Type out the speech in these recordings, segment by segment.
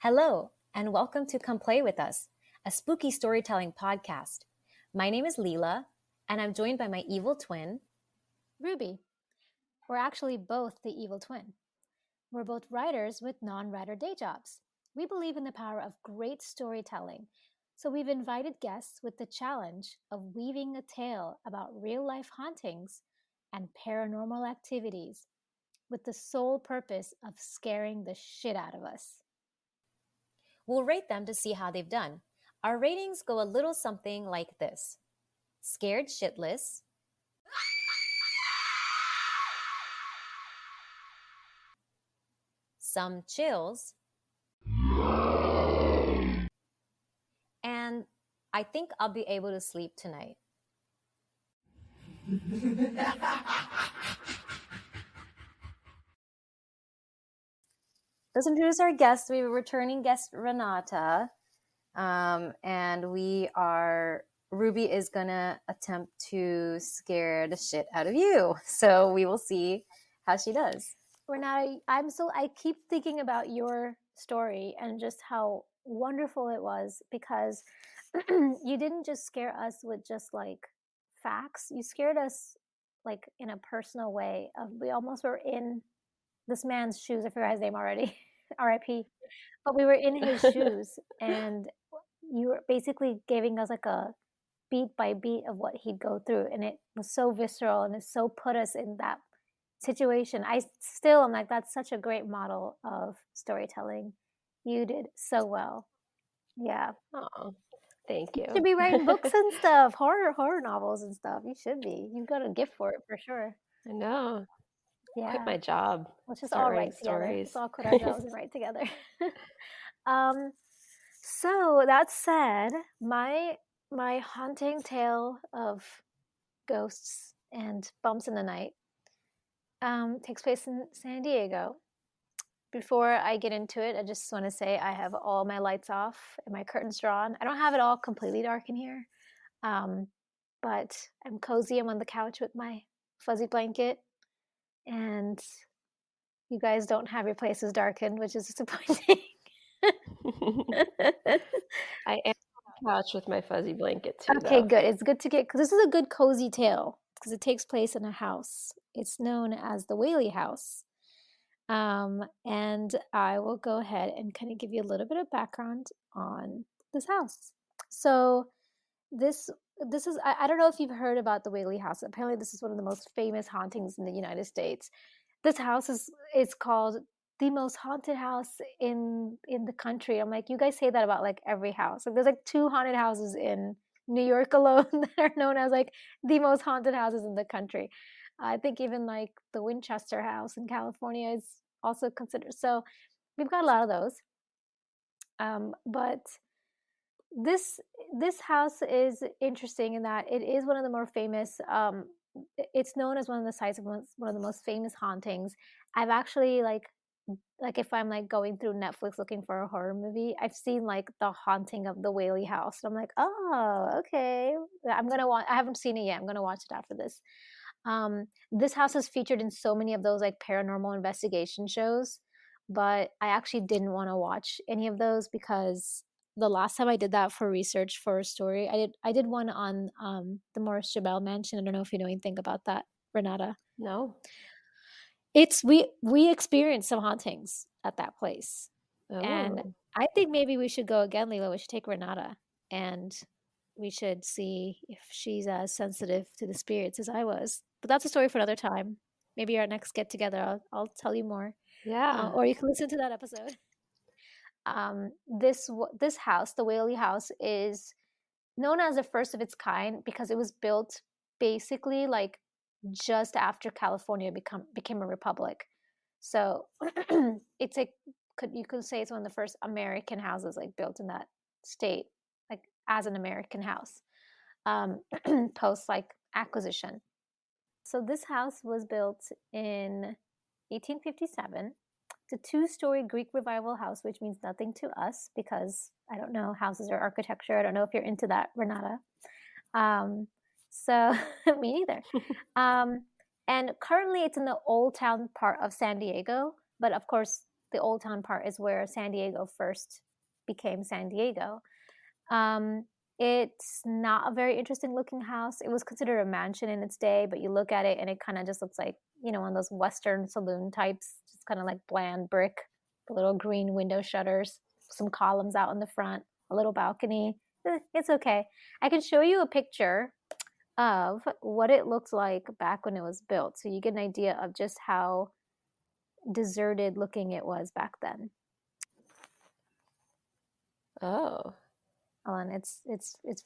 Hello, and welcome to Come Play With Us, a spooky storytelling podcast. My name is Leela, and I'm joined by my evil twin, Ruby. We're actually both the evil twin. We're both writers with non-writer day jobs. We believe in the power of great storytelling, so we've invited guests with the challenge of weaving a tale about real-life hauntings and paranormal activities with the sole purpose of scaring the shit out of us. We'll rate them to see how they've done. Our ratings go a little something like this: scared shitless, some chills, and I think I'll be able to sleep tonight. Let's introduce our guest. We have a returning guest, Renata, and Ruby is gonna attempt to scare the shit out of you. So we will see how she does. Renata, I keep thinking about your story and just how wonderful it was, because you didn't just scare us with just like facts. You scared us like in a personal way. We almost were in this man's shoes. I forgot his name already. R.I.P. But we were in his shoes, and you were basically giving us like a beat by beat of what he'd go through, and it was so visceral, and it so put us in that situation. I'm like, that's such a great model of storytelling. You did so well. Yeah. Oh, thank you. You should be writing books and stuff, horror novels and stuff. You should be. You've got a gift for it for sure. I know. Yeah. Quit my job. Let's just Start all writing write together. stories. Let's all quit our jobs and write together. So that said, my haunting tale of ghosts and bumps in the night takes place in San Diego. Before I get into it, I just want to say I have all my lights off and my curtains drawn. I don't have it all completely dark in here, but I'm cozy. I'm on the couch with my fuzzy blanket, and you guys don't have your places darkened, which is disappointing. I am on the couch with my fuzzy blanket too. Okay, though. good. It's good to get, because this is a good cozy tale, because it takes place in a house. It's known as the Whaley House. And I will go ahead and kind of give you a little bit of background on this house. So this is, I don't know if you've heard about the Whaley House. Apparently this is one of the most famous hauntings in the United States. This house is called the most haunted house in the country. I'm like, you guys say that about like every house. Like there's like 2 haunted houses in New York alone that are known as like the most haunted houses in the country. I think even like the Winchester House in California is also considered. So we've got a lot of those. But this house is interesting in that it is one of the more famous. It's known as one of the sites of one of the most famous hauntings. I've actually like if I'm like going through Netflix looking for a horror movie, I've seen like The Haunting of the Whaley House. And I'm like, oh, okay. I'm gonna watch. I haven't seen it yet. I'm gonna watch it after this. This house is featured in so many of those like paranormal investigation shows, but I actually didn't want to watch any of those because the last time I did that for research for a story, I did one on the Morris Jabal Mansion. I don't know if you know anything about that, Renata. No. It's we experienced some hauntings at that place. Oh. And I think maybe we should go again, Leela. We should take Renata, and we should see if she's as sensitive to the spirits as I was. But that's a story for another time. Maybe our next get together, I'll tell you more. Yeah. Or you can listen to that episode. This house, the Whaley House, is known as the first of its kind because it was built basically like just after California became a republic. So it's like you could say it's one of the first American houses like built in that state, like as an American house, post like acquisition. So this house was built in 1857. It's a 2-story Greek revival house, which means nothing to us because I don't know houses or architecture. I don't know if you're into that, Renata. So me neither. And currently it's in the Old Town part of San Diego, but of course the Old Town part is where San Diego first became San Diego. It's not a very interesting looking house. It was considered a mansion in its day, but you look at it and it kind of just looks like, one of those Western saloon types, just kind of like bland brick, the little green window shutters, some columns out in the front, a little balcony. It's okay. I can show you a picture of what it looked like back when it was built, so you get an idea of just how deserted looking it was back then. Oh. Hold on, it's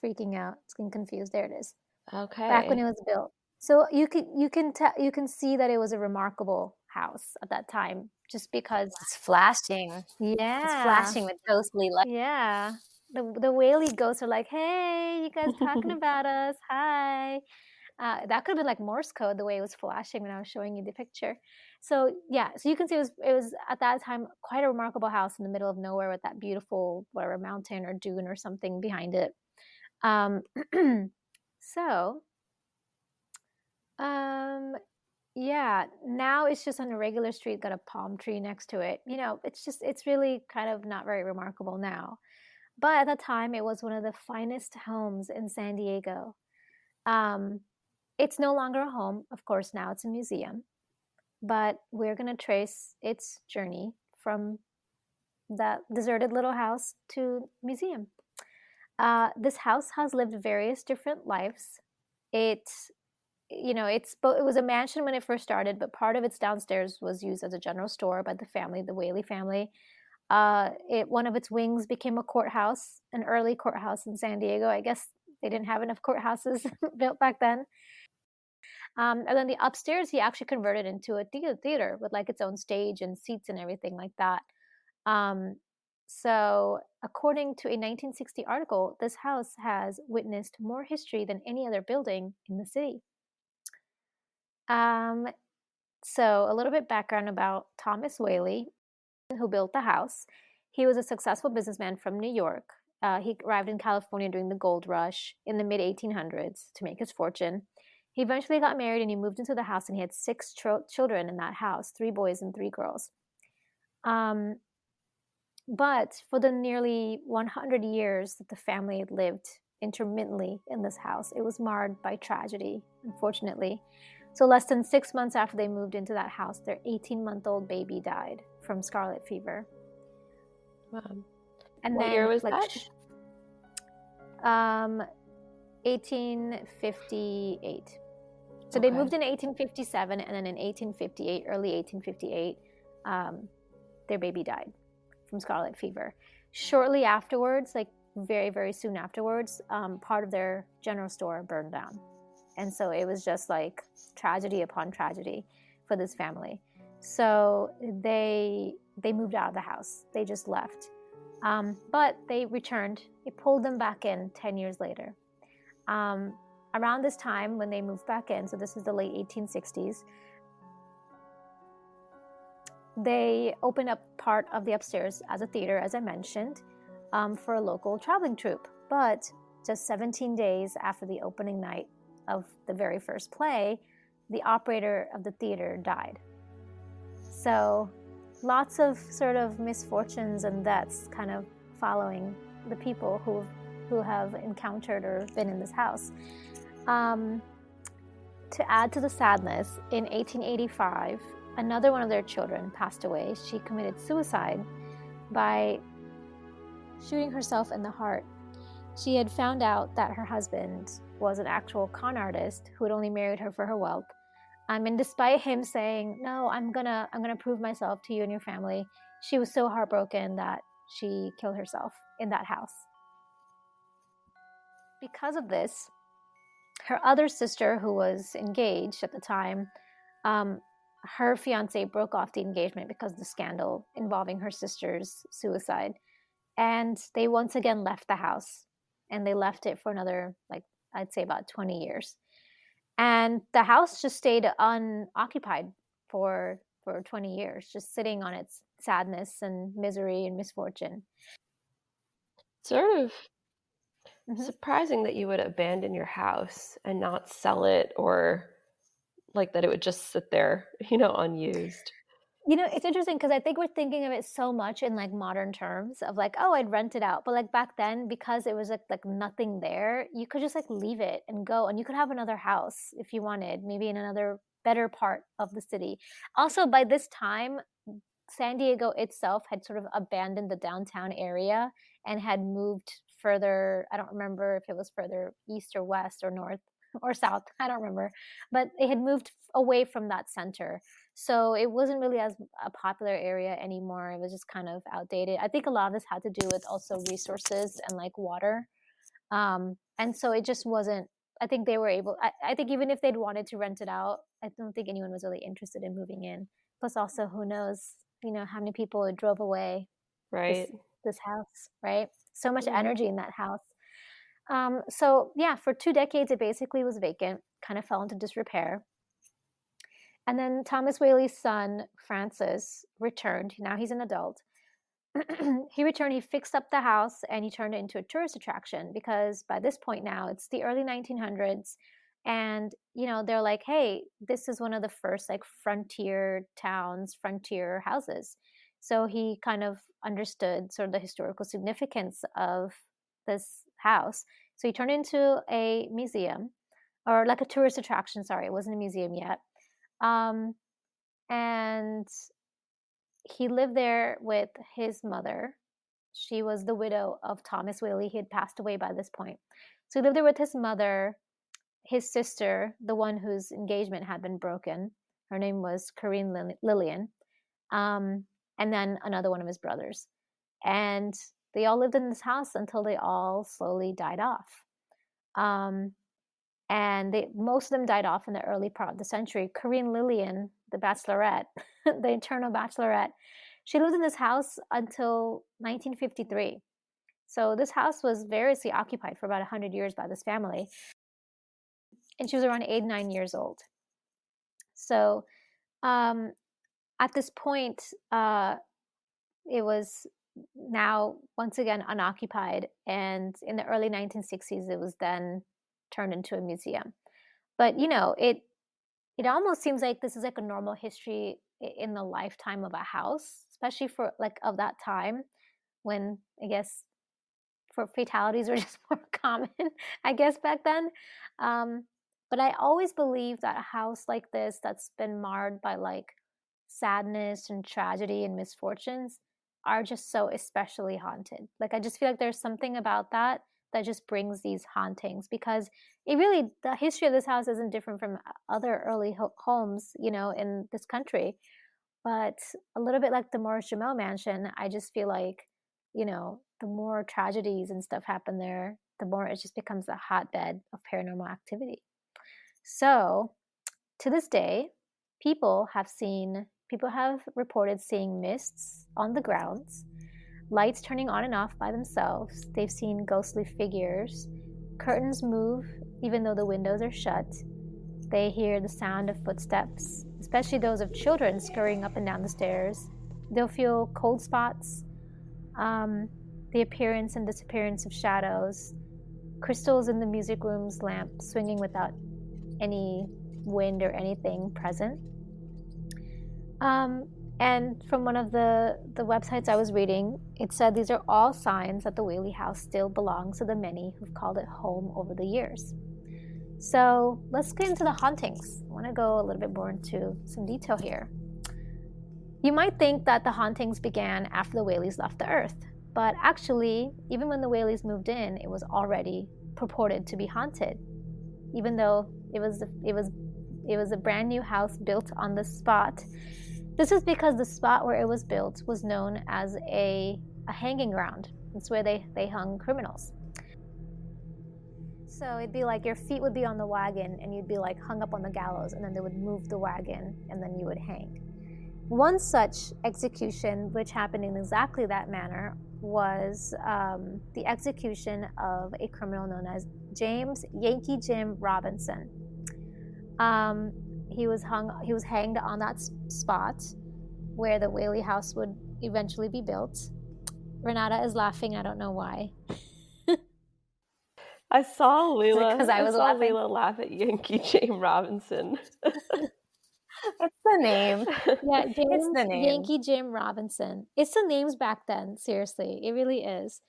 freaking out. It's getting confused. There it is. Okay. Back when it was built. So you can see that it was a remarkable house at that time, just because It's flashing. yeah, It's flashing with ghostly light. yeah. The Whaley ghosts are like, hey, you guys talking about us? Hi. That could have been like Morse code, the way it was flashing when I was showing you the picture. So yeah, so you can see it was at that time quite a remarkable house in the middle of nowhere with that beautiful whatever mountain or dune or something behind it. So yeah, now it's just on a regular street, got a palm tree next to it. It's really kind of not very remarkable now. But at the time, it was one of the finest homes in San Diego. It's no longer a home, of course, now it's a museum. But we're going to trace its journey from that deserted little house to museum. This house has lived various different lives. It was a mansion when it first started, but part of its downstairs was used as a general store by the family, the Whaley family. One of its wings became a courthouse, an early courthouse in San Diego. I guess they didn't have enough courthouses built back then. And then the upstairs, he actually converted into a theater with like its own stage and seats and everything like that. So according to a 1960 article, this house has witnessed more history than any other building in the city. So a little bit background about Thomas Whaley, who built the house. He was a successful businessman from New York. He arrived in California during the gold rush in the mid 1800s to make his fortune. He eventually got married and he moved into the house, and he had 6 children in that house, 3 boys and 3 girls. But for the nearly 100 years that the family had lived intermittently in this house, it was marred by tragedy, unfortunately. So less than 6 months after they moved into that house, their 18-month-old baby died from scarlet fever. Wow. And what then, year was that? 1858. So they moved in 1857, and then in 1858, early 1858, their baby died from scarlet fever. Shortly afterwards, like very, very soon afterwards, part of their general store burned down. And so it was just like tragedy upon tragedy for this family. So they moved out of the house. They just left. But they returned. It pulled them back in 10 years later. Around this time when they moved back in, so this is the late 1860s, they opened up part of the upstairs as a theater, as I mentioned, for a local traveling troupe. But just 17 days after the opening night of the very first play, the operator of the theater died. So lots of sort of misfortunes and deaths kind of following the people who have encountered or been in this house. To add to the sadness, in 1885, another one of their children passed away. She committed suicide by shooting herself in the heart. She had found out that her husband was an actual con artist who had only married her for her wealth. And despite him saying, "No, I'm gonna prove myself to you and your family," she was so heartbroken that she killed herself in that house. Because of this, her other sister, who was engaged at the time, her fiance broke off the engagement because of the scandal involving her sister's suicide. And they once again left the house, and they left it for another, like, I'd say about 20 years. And the house just stayed unoccupied for 20 years, just sitting on its sadness and misery and misfortune. Sort of surprising that you would abandon your house and not sell it, or like that it would just sit there, unused. You know, it's interesting because I think we're thinking of it so much in like modern terms of like, oh, I'd rent it out. But like back then, because it was like nothing there, you could just like leave it and go, and you could have another house if you wanted, maybe in another better part of the city. Also, by this time, San Diego itself had sort of abandoned the downtown area and had moved further. I don't remember if it was further east or west or north or south. I don't remember, but it had moved away from that center. So it wasn't really as a popular area anymore. It was just kind of outdated. I think a lot of this had to do with also resources and like water. And so it just wasn't, I think they were able, I think even if they'd wanted to rent it out, I don't think anyone was really interested in moving in. Plus also, who knows, you know, how many people drove away Right. this house, right? So much Mhm. energy in that house. So yeah, for 2 decades, it basically was vacant, kind of fell into disrepair. And then Thomas Whaley's son, Francis, returned. Now he's an adult. He returned, he fixed up the house, and he turned it into a tourist attraction because by this point now, it's the early 1900s. And, you know, they're like, hey, this is one of the first like frontier towns, frontier houses. So he kind of understood sort of the historical significance of this house. So he turned it into a museum, or like a tourist attraction. Sorry, it wasn't a museum yet. And he lived there with his mother. She was the widow of Thomas Whaley. He had passed away by this point. So he lived there with his mother, his sister, the one whose engagement had been broken. Her name was Corinne Lillian. And then another one of his brothers. And they all lived in this house until they all slowly died off. And most of them died off in the early part of the century. Corinne Lillian, the bachelorette, the eternal bachelorette, she lived in this house until 1953. So this house was variously occupied for about 100 years by this family. And she was around 8, 9 years old. So at this point, it was now once again unoccupied. And in the early 1960s, it was then turned into a museum. But, you know, it almost seems like this is like a normal history in the lifetime of a house, especially for like of that time when I guess for fatalities were just more common, I guess back then. But I always believe that a house like this that's been marred by like sadness and tragedy and misfortunes are just so especially haunted. Like I just feel like there's something about that that just brings these hauntings because it really, the history of this house isn't different from other early homes, you know, in this country. But a little bit like the Maurice Jamel mansion, I just feel like, you know, the more tragedies and stuff happen there, the more it just becomes a hotbed of paranormal activity. So to this day, people have reported seeing mists on the grounds, lights turning on and off by themselves. They've seen ghostly figures. Curtains move even though the windows are shut. They hear the sound of footsteps, especially those of children scurrying up and down the stairs. They'll feel cold spots, the appearance and disappearance of shadows, crystals in the music room's lamp swinging without any wind or anything present. And from one of the websites I was reading, it said these are all signs that the Whaley House still belongs to the many who've called it home over the years. So let's get into the hauntings. I want to go a little bit more into some detail here. You might think that the hauntings began after the Whaleys left the earth, but actually, even when the Whaleys moved in, it was already purported to be haunted, even though it was a brand new house built on the spot. This is because the spot where it was built was known as a hanging ground. It's where they hung criminals. So it'd be like your feet would be on the wagon and you'd be like hung up on the gallows, and then they would move the wagon and then you would hang. One such execution, which happened in exactly that manner, was the execution of a criminal known as James Yankee Jim Robinson. He was hanged on that spot where the Whaley House would eventually be built. Renata is laughing. I don't know why. I saw Leela. Because I was laughing. Leela laugh at Yankee Jim Robinson. It's the name. Yeah, It's James the name. Yankee Jim Robinson. It's the names back then. Seriously, it really is.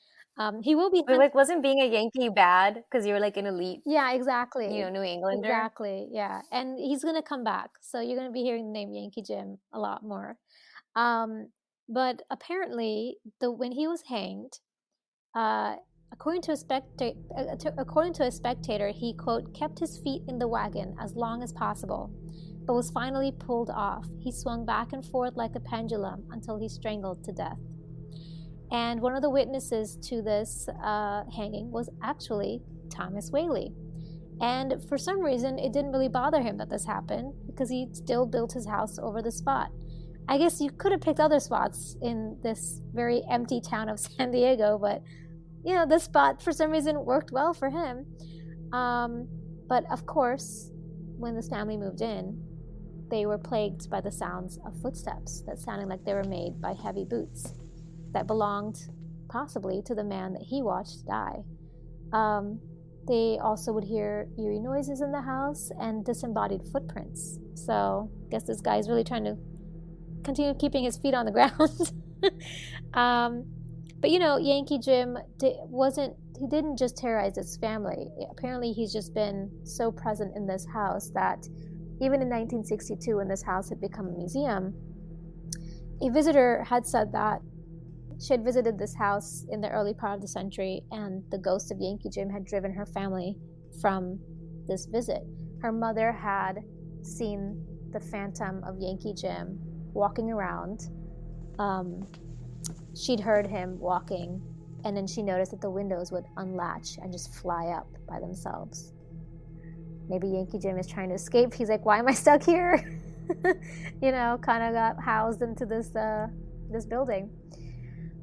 He will be. But like, wasn't being a Yankee bad because you were like an elite, Yeah, exactly. New Englander? Exactly. Yeah, and he's gonna come back, so you're gonna be hearing the name Yankee Jim a lot more. But apparently, when he was hanged, according to a spectator, he, quote, kept his feet in the wagon as long as possible, but was finally pulled off. He swung back and forth like a pendulum until he strangled to death. And one of the witnesses to this hanging was actually Thomas Whaley. And for some reason, it didn't really bother him that this happened because he still built his house over the spot. I guess you could have picked other spots in this very empty town of San Diego, but this spot for some reason worked well for him. But of course, when this family moved in, they were plagued by the sounds of footsteps that sounded like they were made by heavy boots that belonged possibly to the man that he watched die. They also would hear eerie noises in the house and disembodied footprints. So I guess this guy's really trying to continue keeping his feet on the ground. But Yankee Jim didn't just terrorize his family. Apparently he's just been so present in this house that even in 1962, when this house had become a museum, a visitor had said that she had visited this house in the early part of the century, and the ghost of Yankee Jim had driven her family from this visit. Her mother had seen the phantom of Yankee Jim walking around. She'd heard him walking, and then she noticed that the windows would unlatch and just fly up by themselves. Maybe Yankee Jim is trying to escape. He's like, why am I stuck here? Kind of got housed into this building.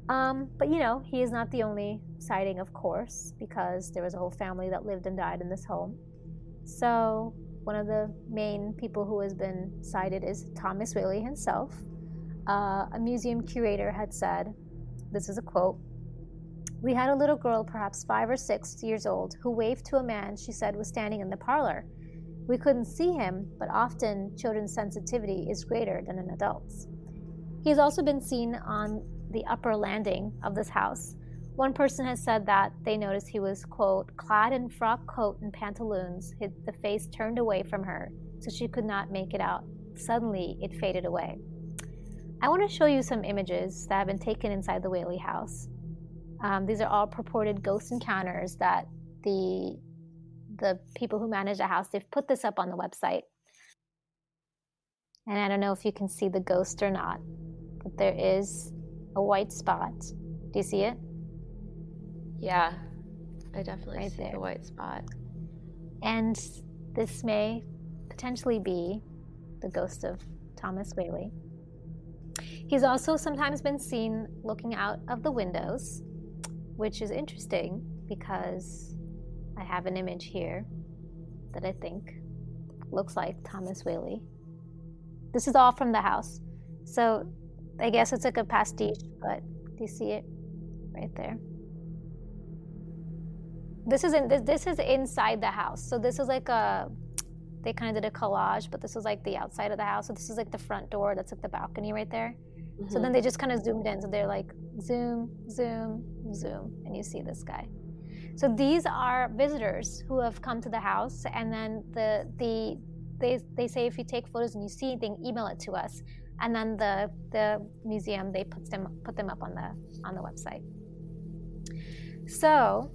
But he is not the only sighting, of course, because there was a whole family that lived and died in this home. So one of the main people who has been sighted is Thomas Whaley himself. A museum curator had said, this is a quote, "We had a little girl, perhaps 5 or 6 years old, who waved to a man she said was standing in the parlor. We couldn't see him, but often children's sensitivity is greater than an adult's." He has also been seen on the upper landing of this house. One person has said that they noticed he was, quote, clad in frock coat and pantaloons, the face turned away from her, so she could not make it out. Suddenly, it faded away. I want to show you some images that have been taken inside the Whaley house. These are all purported ghost encounters that the people who manage the house, they've put this up on the website. And I don't know if you can see the ghost or not, but there is a white spot. Do you see it? Yeah, I definitely Right see there. the white spot. And this may potentially be the ghost of Thomas Whaley. He's also sometimes been seen looking out of the windows, which is interesting because I have an image here that I think looks like Thomas Whaley. This is all from the house. So I guess it's like a pastiche, but do you see it right there? This is inside the house. So this is like they kind of did a collage, but this is like the outside of the house. So this is like the front door. That's like the balcony right there. Mm-hmm. So then they just kind of zoomed in. So they're like zoom, zoom, zoom, and you see this guy. So these are visitors who have come to the house, and then they say if you take photos and you see anything, email it to us. And then the museum, they put them up on the website. So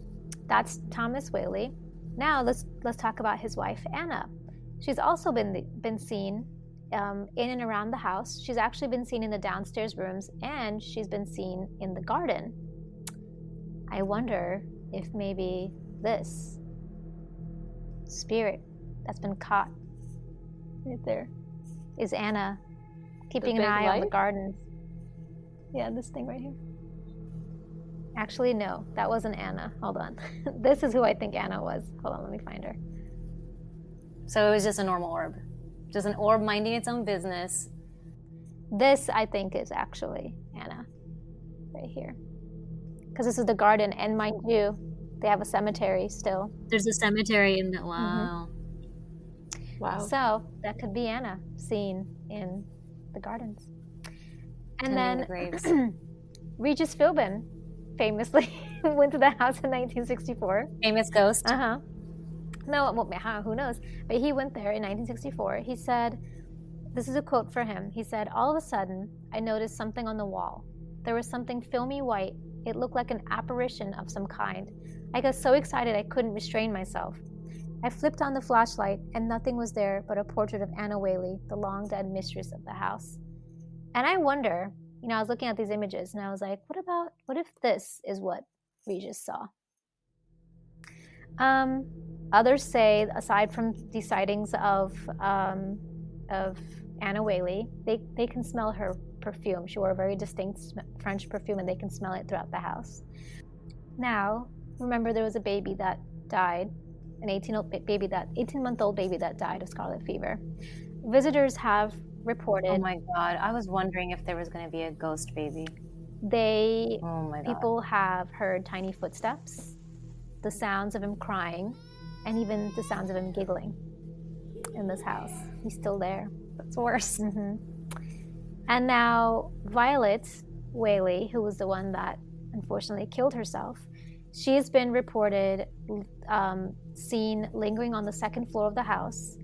that's Thomas Whaley. Now let's talk about his wife Anna. She's also been seen in and around the house. She's actually been seen in the downstairs rooms, and she's been seen in the garden. I wonder if maybe this spirit that's been caught right there is Anna keeping an eye on the garden. Yeah, this thing right here. Actually, no, that wasn't Anna. Hold on. This is who I think Anna was. Hold on, let me find her. So it was just a normal orb. Just an orb minding its own business. This, I think, is actually Anna right here. Because this is the garden, and mind you, they have a cemetery still. There's a cemetery in that. Wow. Mm-hmm. Wow. So that could be Anna seen in the gardens. And Tending then the graves. Regis Philbin famously went to the house in 1964. Famous ghost. No, well, who knows? But he went there in 1964. He said, this is a quote for him. He said, all of a sudden, I noticed something on the wall. There was something filmy white. It looked like an apparition of some kind. I got so excited I couldn't restrain myself. I flipped on the flashlight, and nothing was there but a portrait of Anna Whaley, the long-dead mistress of the house. And I wonder, I was looking at these images, and I was like, what if this is what Regis saw? Others say, aside from the sightings of Anna Whaley, they can smell her perfume. She wore a very distinct French perfume, and they can smell it throughout the house. Now, remember there was a baby that died, an 18-month-old baby that died of scarlet fever. Visitors have reported. Oh my God! I was wondering if there was going to be a ghost baby. Oh my God. People have heard tiny footsteps, the sounds of him crying, and even the sounds of him giggling in this house. He's still there. That's worse. And now Violet Whaley, who was the one that unfortunately killed herself, she has been reported seen lingering on the second floor of the house,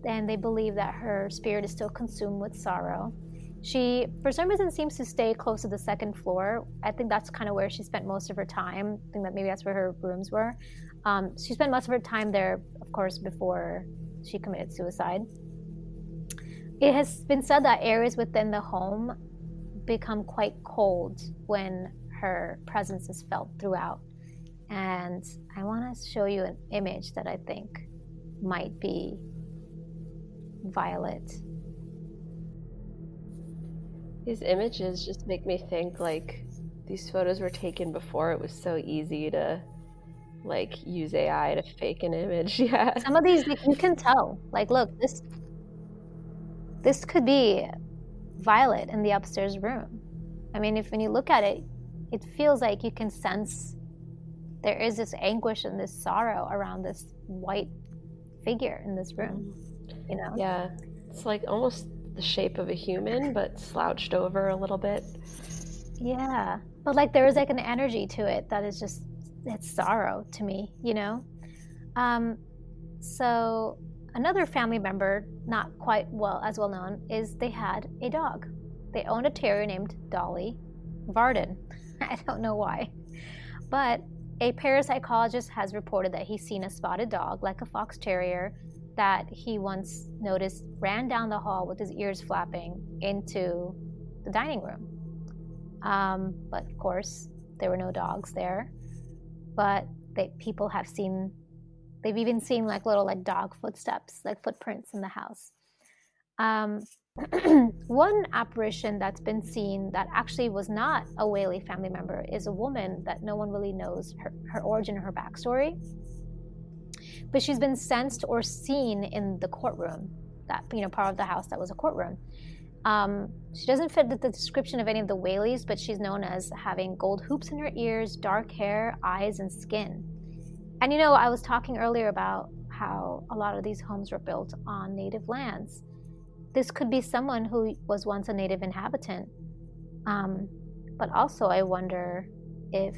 and they believe that her spirit is still consumed with sorrow. She, for some reason, seems to stay close to the second floor. I think that's kind of where she spent most of her time. I think that maybe that's where her rooms were. She spent most of her time there, of course, before she committed suicide. It has been said that areas within the home become quite cold when her presence is felt throughout. And I want to show you an image that I think might be Violet. These images just make me think like these photos were taken before it was so easy to like use AI to fake an image. Yeah. Some of these, like, you can tell. Like, look, this could be Violet in the upstairs room. I mean, when you look at it, it feels like you can sense there is this anguish and this sorrow around this white figure in this room. Yeah, it's like almost the shape of a human, but slouched over a little bit. Yeah, but like there is like an energy to it that is just, it's sorrow to me, So another family member, not quite as well known, is they had a dog. They owned a terrier named Dolly Varden. I don't know why, but a parapsychologist has reported that he's seen a spotted dog, like a fox terrier, that he once noticed ran down the hall with his ears flapping into the dining room. But of course, there were no dogs there. But people have seen, they've even seen like little like dog footsteps, like footprints in the house. One apparition that's been seen that actually was not a Whaley family member is a woman that no one really knows her origin or her backstory. But she's been sensed or seen in the courtroom, that part of the house that was a courtroom. She doesn't fit the description of any of the Whaleys, but she's known as having gold hoops in her ears, dark hair, eyes, and skin. And I was talking earlier about how a lot of these homes were built on native lands. This could be someone who was once a native inhabitant. But also I wonder if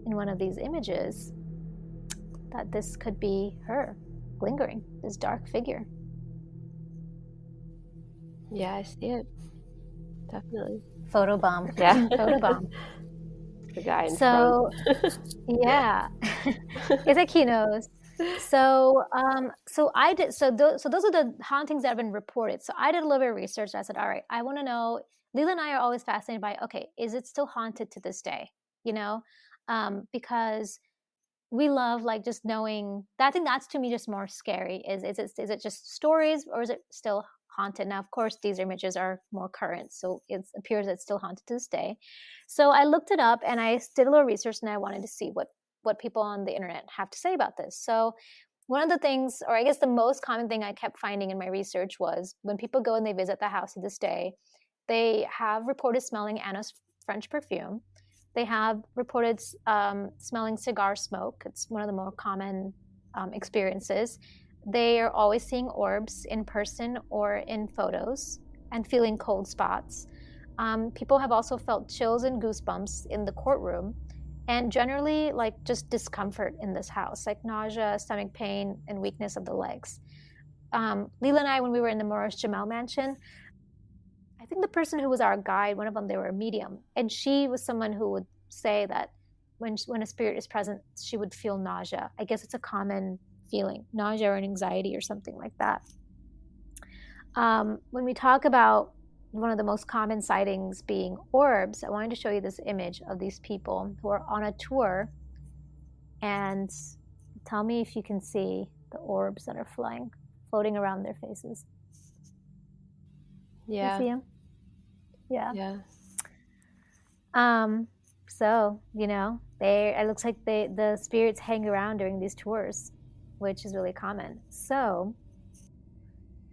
in one of these images that this could be her lingering, this dark figure. Yeah, I see it. Definitely. Photobomb. Yeah. Photobomb. The guy in front. Yeah. It's like he knows. So I did. So those are the hauntings that have been reported. So I did a little bit of research. I said, all right, I want to know. Leela and I are always fascinated by, okay, is it still haunted to this day? Because we love like just knowing. I think that's to me just more scary. Is it just stories, or is it still haunted? Now, of course, these images are more current, so it appears it's still haunted to this day. So I looked it up and I did a little research, and I wanted to see what people on the internet have to say about this. So one of the things, or I guess the most common thing I kept finding in my research was when people go and they visit the house to this day, they have reported smelling Anna's French perfume. They have reported smelling cigar smoke. It's one of the more common experiences. They are always seeing orbs in person or in photos and feeling cold spots. People have also felt chills and goosebumps in the courtroom, and generally like just discomfort in this house, like nausea, stomach pain, and weakness of the legs. Leela and I, when we were in the Morish Jamel mansion, I think the person who was our guide, one of them, they were a medium, and she was someone who would say that when a spirit is present, she would feel nausea. I guess it's a common feeling, nausea or anxiety or something like that. When we talk about one of the most common sightings being orbs, I wanted to show you this image of these people who are on a tour, and tell me if you can see the orbs that are floating around their faces. Yeah. You see them? Yeah. Yeah. So, it looks like the spirits hang around during these tours, which is really common. So,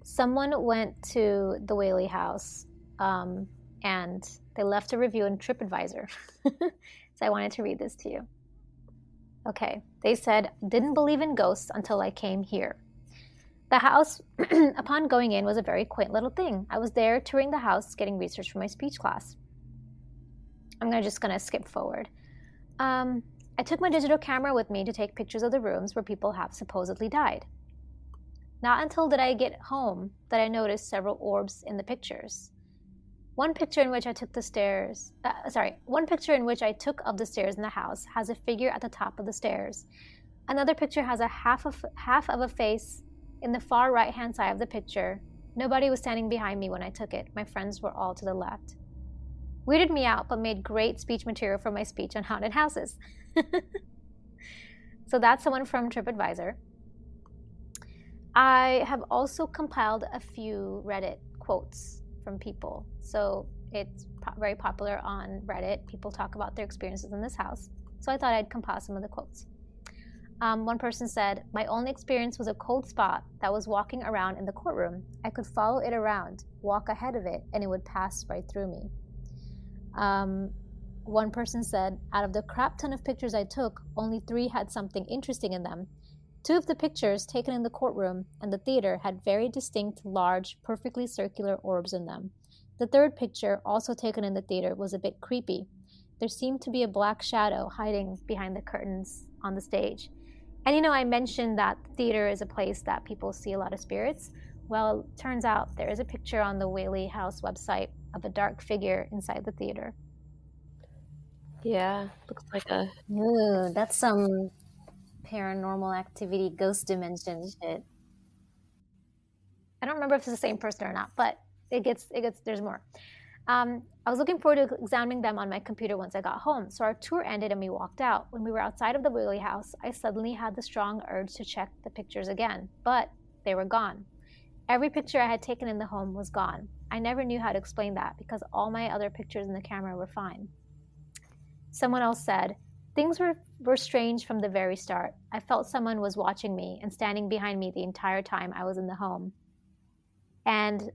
someone went to the Whaley House, and they left a review in TripAdvisor. So I wanted to read this to you. Okay, they said, "Didn't believe in ghosts until I came here. The house, upon going in, was a very quaint little thing. I was there touring the house, getting research for my speech class." I'm just going to skip forward. I took my digital camera with me to take pictures of the rooms where people have supposedly died. Not until did I get home that I noticed several orbs in the pictures. One picture in which I took of the stairs in the house has a figure at the top of the stairs. Another picture has a half of a face in the far right-hand side of the picture. Nobody was standing behind me when I took it. My friends were all to the left. Weirded me out, but made great speech material for my speech on haunted houses. So that's someone from TripAdvisor. I have also compiled a few Reddit quotes from people. So it's very popular on Reddit. People talk about their experiences in this house. So I thought I'd compile some of the quotes. One person said, "My only experience was a cold spot that was walking around in the courtroom. I could follow it around, walk ahead of it, and it would pass right through me." One person said, "Out of the crap ton of pictures I took, only 3 had something interesting in them. 2 of the pictures taken in the courtroom and the theater had very distinct, large, perfectly circular orbs in them. The 3rd picture, also taken in the theater, was a bit creepy. There seemed to be a black shadow hiding behind the curtains on the stage." And I mentioned that the theater is a place that people see a lot of spirits. Well, it turns out there is a picture on the Whaley House website of a dark figure inside the theater. Yeah, looks like a... Ooh, that's some paranormal activity, ghost dimension shit. I don't remember if it's the same person or not, but there's more. I was looking forward to examining them on my computer once I got home, so our tour ended and we walked out. When we were outside of the Whaley House, I suddenly had the strong urge to check the pictures again, but they were gone. Every picture I had taken in the home was gone. I never knew how to explain that because all my other pictures in the camera were fine. Someone else said, "Things were strange from the very start. I felt someone was watching me and standing behind me the entire time I was in the home." And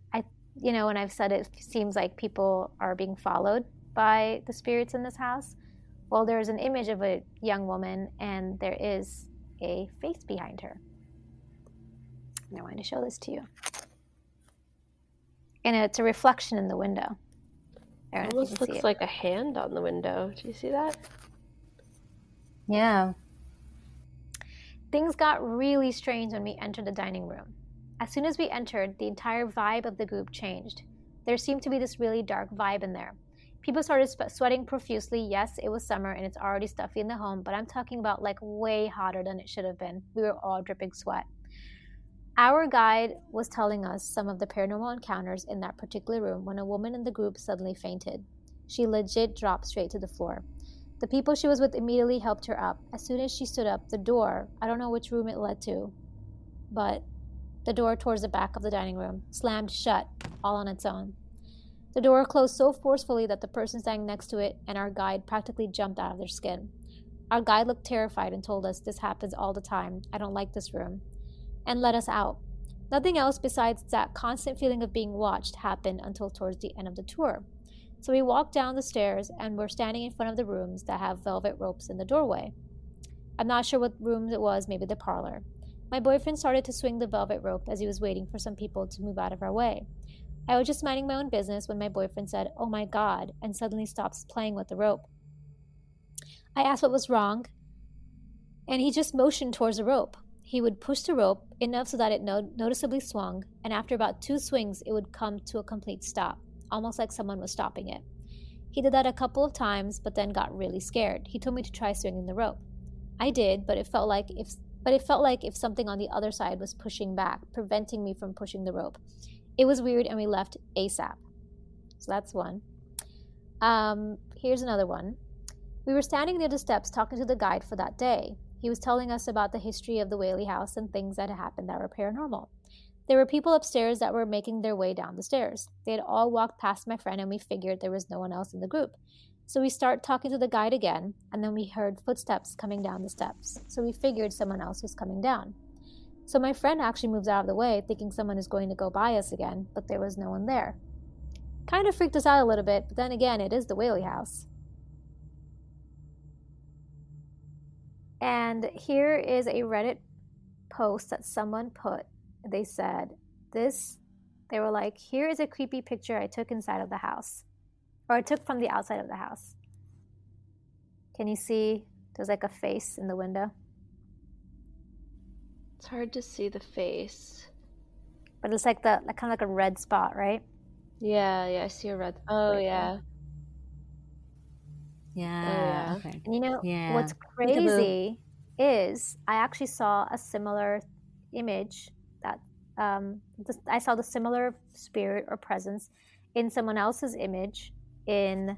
when I've said it seems like people are being followed by the spirits in this house, well, there's an image of a young woman and there is a face behind her. And I wanted to show this to you. And it's a reflection in the window. It almost looks like a hand on the window. Do you see that? Yeah. Things got really strange when we entered the dining room. As soon as we entered, the entire vibe of the group changed. There seemed to be this really dark vibe in there. People started sweating profusely. Yes, it was summer and it's already stuffy in the home, but I'm talking about like way hotter than it should have been. We were all dripping sweat. Our guide was telling us some of the paranormal encounters in that particular room when a woman in the group suddenly fainted. She legit dropped straight to the floor. The people she was with immediately helped her up. As soon as she stood up, the door, I don't know which room it led to, but the door towards the back of the dining room slammed shut all on its own. The door closed so forcefully that the person standing next to it and our guide practically jumped out of their skin. Our guide looked terrified and told us, "This happens all the time. I don't like this room," and let us out. Nothing else besides that constant feeling of being watched happened until towards the end of the tour. So we walked down the stairs and were standing in front of the rooms that have velvet ropes in the doorway. I'm not sure what room it was, maybe the parlor. My boyfriend started to swing the velvet rope as he was waiting for some people to move out of our way. I was just minding my own business when my boyfriend said, "Oh my God," and suddenly stops playing with the rope. I asked what was wrong, and he just motioned towards the rope. He would push the rope enough so that it noticeably swung, and after about 2 swings, it would come to a complete stop, almost like someone was stopping it. He did that a couple of times, but then got really scared. He told me to try swinging the rope. I did, but it felt like if something on the other side was pushing back, preventing me from pushing the rope. It was weird, and we left ASAP. So that's one. Here's another one. We were standing near the steps talking to the guide for that day. He was telling us about the history of the Whaley House and things that had happened that were paranormal. There were people upstairs that were making their way down the stairs. They had all walked past my friend, and we figured there was no one else in the group. So we start talking to the guide again, and then we heard footsteps coming down the steps. So we figured someone else was coming down. So my friend actually moves out of the way, thinking someone is going to go by us again, but there was no one there. Kind of freaked us out a little bit, but then again, it is the Whaley House. And here is a Reddit post that someone put. They said, they were like, "Here is a creepy picture I took inside of the house. Or I took from the outside of the house." Can you see there's like a face in the window? It's hard to see the face. But it's like kind of like a red spot, right? Yeah, I see a red. Oh, right yeah. there. Yeah. Oh, yeah. Okay. And you know, Yeah. what's crazy is I actually saw a similar image that I saw the similar spirit or presence in someone else's image in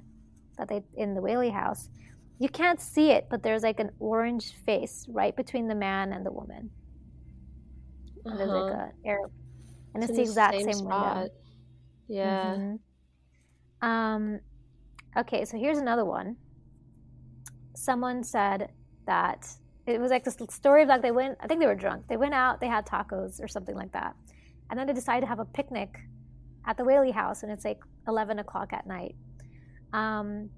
the Whaley House. You can't see it, but there's like an orange face right between the man and the woman. And there's like a air, and it's the exact same window. Yeah. Okay, so here's another one. Someone said that it was like this story of like I think they were drunk. They went out, they had tacos or something like that. And then they decided to have a picnic at the Whaley House, and it's like 11 o'clock at night.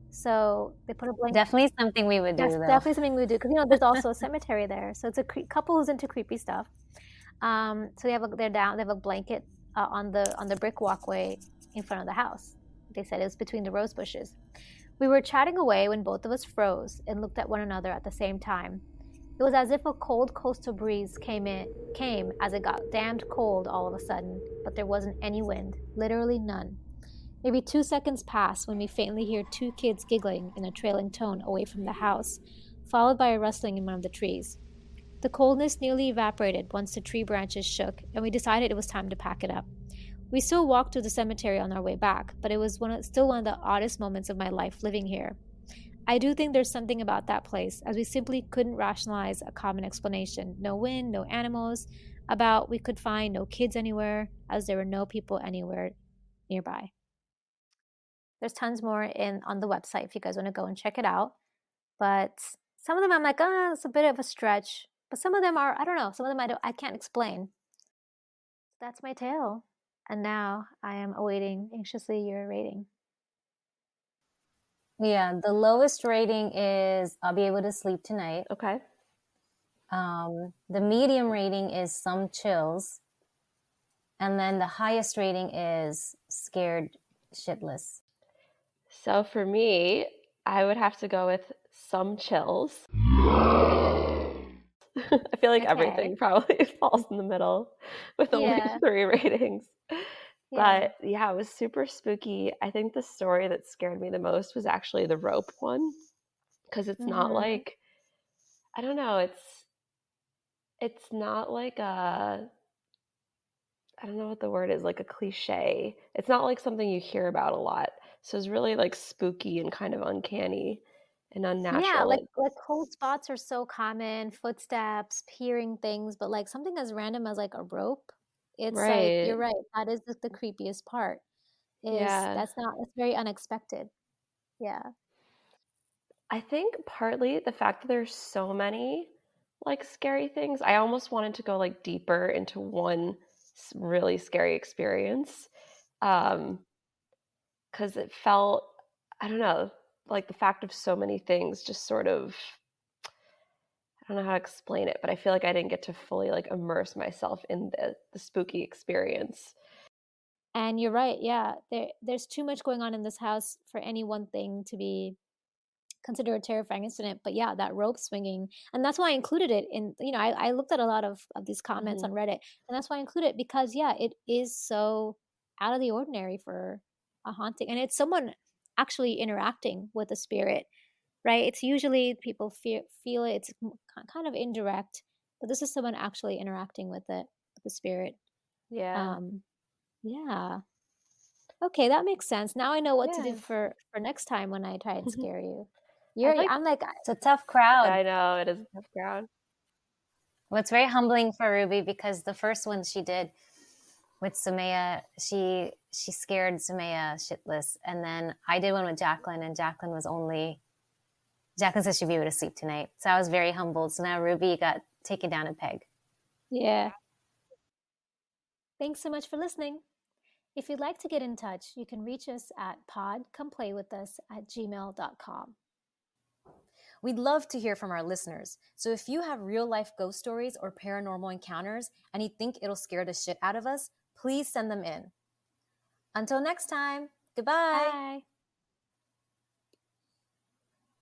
So they put a blanket. Definitely something we would do, That's though. definitely something we would do, because there's also a cemetery there. So it's a couple who's into creepy stuff. So they have a blanket on the brick walkway in front of the house. They said it was between the rose bushes. We were chatting away when both of us froze and looked at one another at the same time. It was as if a cold coastal breeze came as it got damned cold all of a sudden, but there wasn't any wind, literally none. Maybe 2 seconds pass when we faintly hear 2 kids giggling in a trailing tone away from the house, followed by a rustling in one of the trees. The coldness nearly evaporated once the tree branches shook, and we decided it was time to pack it up. We still walked to the cemetery on our way back, but it was still one of the oddest moments of my life living here. I do think there's something about that place, as we simply couldn't rationalize a common explanation. No wind, no animals, we could find no kids anywhere, as there were no people anywhere nearby. There's tons more on the website if you guys want to go and check it out. But some of them I'm like, it's a bit of a stretch. But some of them are, I don't know, some of them I can't explain. That's my tale. And now I am awaiting anxiously your rating. Yeah, the lowest rating is I'll be able to sleep tonight. Okay. The medium rating is some chills. And then the highest rating is scared shitless. So for me, I would have to go with some chills. I feel like everything probably falls in the middle with only 3 ratings. But yeah, it was super spooky. I think the story that scared me the most was actually the rope one, because it's not like, I don't know, it's not like I don't know what the word is, like a cliche. It's not like something you hear about a lot. So it's really like spooky and kind of uncanny and unnatural. Yeah, like cold spots are so common, footsteps, hearing things, but like something as random as like a rope, it's like, you're right, that is the creepiest part. That's very unexpected. Yeah. I think partly the fact that there's so many like scary things, I almost wanted to go like deeper into one really scary experience, because it felt, I don't know, like the fact of so many things just sort of, I don't know how to explain it, but I feel like I didn't get to fully like immerse myself in the spooky experience. And you're right. Yeah. There's too much going on in this house for any one thing to be considered a terrifying incident. But yeah, that rope swinging. And that's why I included it in, I looked at a lot of these comments on Reddit, and that's why I included it, because yeah, it is so out of the ordinary for a haunting. And it's someone actually interacting with a spirit, right? It's usually people feel it, it's kind of indirect, but this is someone actually interacting with it, with the spirit. Yeah. Yeah. Okay, that makes sense. Now I know what to do for next time when I try and scare you. I'm like, it's a tough crowd. I know, it is a tough crowd. Well, it's very humbling for Ruby, because the first one she did with Samaya, she scared Samaya shitless, and then I did one with Jacqueline, and Jacqueline said she'd be able to sleep tonight. So I was very humbled. So now Ruby got taken down a peg. Yeah. Thanks so much for listening. If you'd like to get in touch, you can reach us at podcomeplayWithUs@gmail.com. We'd love to hear from our listeners. So if you have real life ghost stories or paranormal encounters and you think it'll scare the shit out of us, please send them in. Until next time, goodbye. Bye.